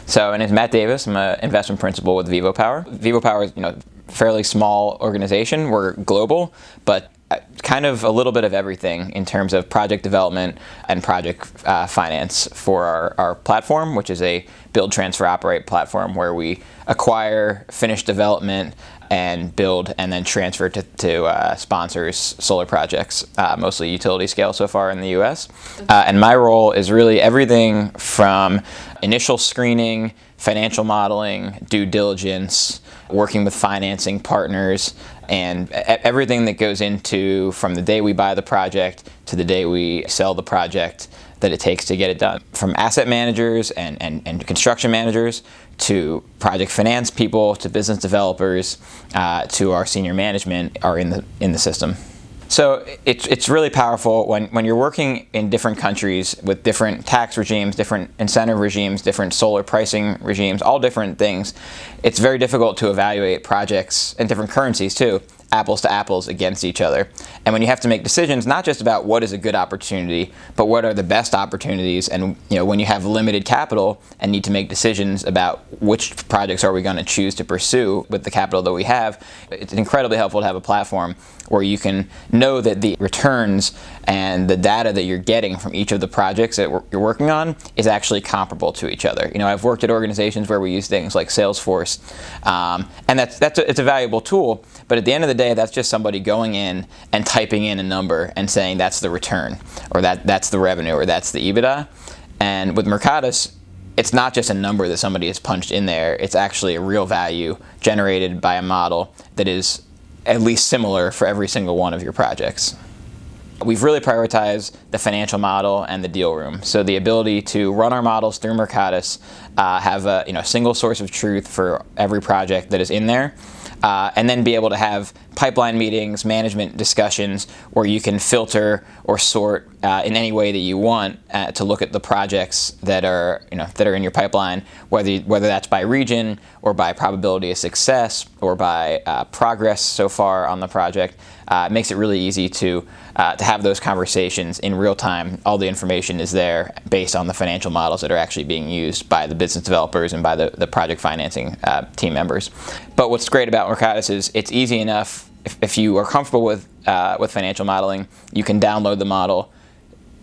So, and it's Matt Davis. I'm an investment principal with VivoPower. VivoPower is, a fairly small organization. We're global, but kind of a little bit of everything in terms of project development and project finance for our platform, which is a build, transfer, operate platform where we acquire, finish development, and build and then transfer to sponsors solar projects, mostly utility scale so far in the US. And my role is really everything from initial screening, financial modeling, due diligence, working with financing partners, and everything that goes into from the day we buy the project to the day we sell the project that it takes to get it done. From asset managers and construction managers to project finance people to business developers to our senior management are in the system. So it's really powerful when you're working in different countries with different tax regimes, different incentive regimes, different solar pricing regimes, all different things. It's very difficult to evaluate projects in different currencies too, apples to apples against each other. And when you have to make decisions, not just about what is a good opportunity, but what are the best opportunities, and when you have limited capital and need to make decisions about which projects are we going to choose to pursue with the capital that we have, it's incredibly helpful to have a platform where you can know that the returns and the data that you're getting from each of the projects that you're working on is actually comparable to each other. I've worked at organizations where we use things like Salesforce, and it's a valuable tool, but at the end of the day, that's just somebody going in and typing in a number and saying that's the return, or that's the revenue, or that's the EBITDA. And with Mercatus, it's not just a number that somebody has punched in there, it's actually a real value generated by a model that is at least similar for every single one of your projects. We've really prioritized the financial model and the deal room. So the ability to run our models through Mercatus, have a single source of truth for every project that is in there, and then be able to have pipeline meetings, management discussions, where you can filter or sort in any way that you want to look at the projects that are in your pipeline, whether that's by region or by probability of success or by progress so far on the project. It makes it really easy to have those conversations in real time. All the information is there based on the financial models that are actually being used by the business developers and by the project financing team members. But what's great about Mercatus is it's easy enough. If you are comfortable with financial modeling, you can download the model,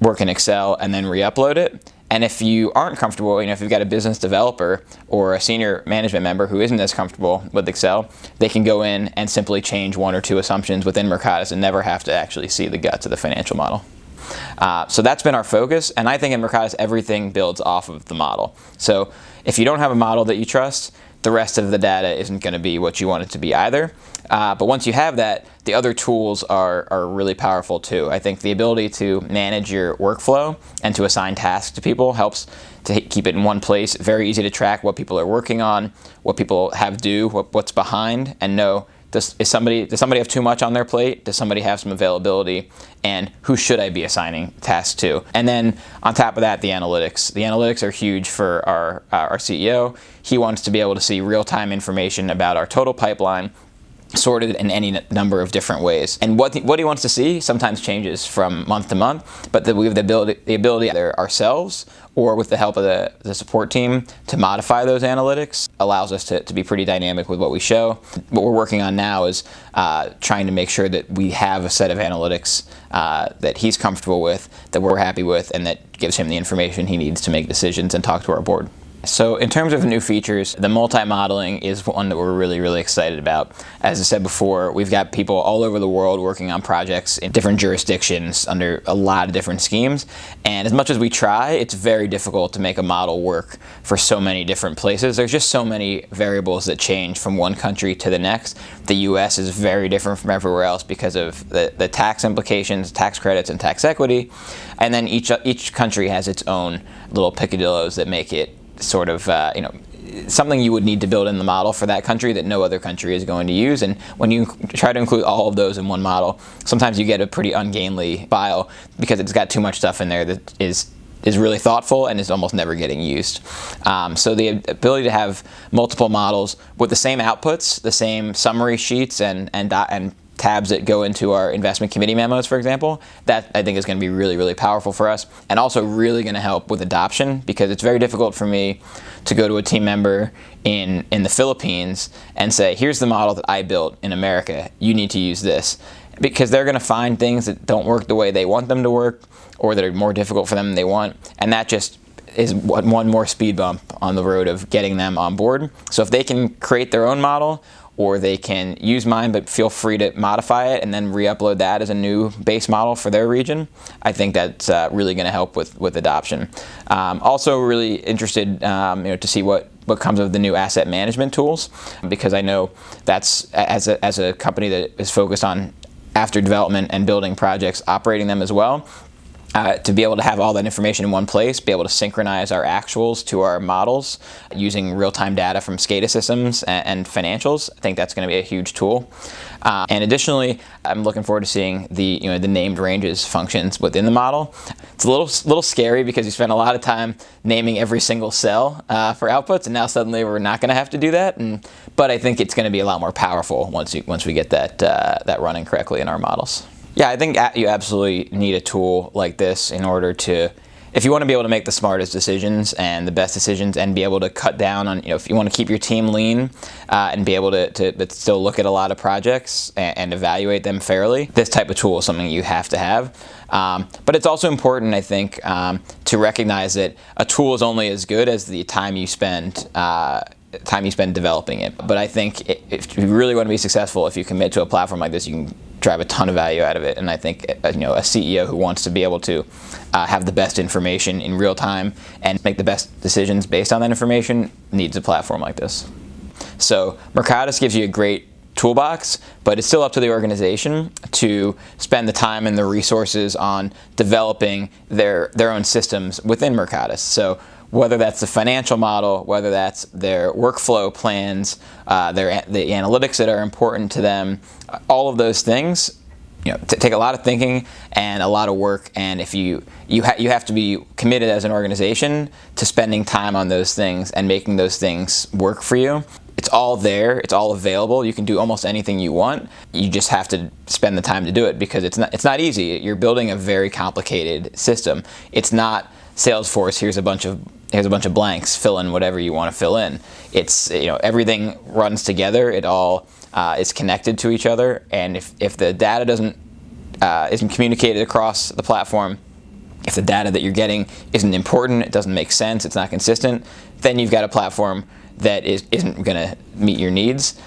work in Excel, and then re-upload it. And if you aren't comfortable, if you've got a business developer or a senior management member who isn't as comfortable with Excel, they can go in and simply change one or two assumptions within Mercatus and never have to actually see the guts of the financial model. So that's been our focus, and I think in Mercatus everything builds off of the model. So if you don't have a model that you trust, the rest of the data isn't going to be what you want it to be either. But once you have that, the other tools are really powerful too. I think the ability to manage your workflow and to assign tasks to people helps to keep it in one place. Very easy to track what people are working on, what people have due, what's behind, and know, does somebody have too much on their plate? Does somebody have some availability? And who should I be assigning tasks to? And then on top of that, the analytics. The analytics are huge for our CEO. He wants to be able to see real-time information about our total pipeline, sorted in any number of different ways. And what he wants to see sometimes changes from month to month, but we have the ability either ourselves or with the help of the support team to modify those analytics allows us to be pretty dynamic with what we show. What we're working on now is trying to make sure that we have a set of analytics that he's comfortable with, that we're happy with, and that gives him the information he needs to make decisions and talk to our board. So in terms of new features, the multi-modeling is one that we're really, really excited about. As I said before, we've got people all over the world working on projects in different jurisdictions under a lot of different schemes. And as much as we try, it's very difficult to make a model work for so many different places. There's just so many variables that change from one country to the next. The US is very different from everywhere else because of the tax implications, tax credits, and tax equity. And then each country has its own little picadillos that make it sort of something you would need to build in the model for that country that no other country is going to use. And when you try to include all of those in one model, sometimes you get a pretty ungainly file because it's got too much stuff in there that is really thoughtful and is almost never getting used. So the ability to have multiple models with the same outputs, the same summary sheets and tabs that go into our investment committee memos, for example, that I think is going to be really, really powerful for us, and also really going to help with adoption, because it's very difficult for me to go to a team member in the Philippines and say, here's the model that I built in America, you need to use this. Because they're going to find things that don't work the way they want them to work, or that are more difficult for them than they want, and that just is one more speed bump on the road of getting them on board. So if they can create their own model, or they can use mine but feel free to modify it and then re-upload that as a new base model for their region, I think that's really going to help with adoption. Also really interested to see what comes of the new asset management tools, because I know that's, as a company that is focused on after development and building projects, operating them as well, to be able to have all that information in one place, be able to synchronize our actuals to our models using real-time data from SCADA systems and financials. I think that's going to be a huge tool. And additionally, I'm looking forward to seeing the named ranges functions within the model. It's a little scary, because you spend a lot of time naming every single cell for outputs, and now suddenly we're not going to have to do that. But I think it's going to be a lot more powerful once we get that running correctly in our models. Yeah, I think you absolutely need a tool like this in order to, if you want to be able to make the smartest decisions and the best decisions, and be able to cut down on, if you want to keep your team lean and be able to still look at a lot of projects and evaluate them fairly, this type of tool is something you have to have. But it's also important, I think, to recognize that a tool is only as good as the time you spend developing it. But I think if you really want to be successful, if you commit to a platform like this, you can drive a ton of value out of it. And I think a CEO who wants to be able to have the best information in real time and make the best decisions based on that information needs a platform like this. So Mercatus gives you a great toolbox, but it's still up to the organization to spend the time and the resources on developing their own systems within Mercatus. So whether that's the financial model, whether that's their workflow plans, the analytics that are important to them, all of those things, take a lot of thinking and a lot of work. And if you have to be committed as an organization to spending time on those things and making those things work for you. It's all there. It's all available. You can do almost anything you want. You just have to spend the time to do it, because it's not easy. You're building a very complicated system. It's not Salesforce. Here's a bunch of blanks. Fill in whatever you want to fill in. It's everything runs together. It all is connected to each other. And if the data isn't communicated across the platform, if the data that you're getting isn't important, it doesn't make sense, it's not consistent, then you've got a platform that isn't going to meet your needs.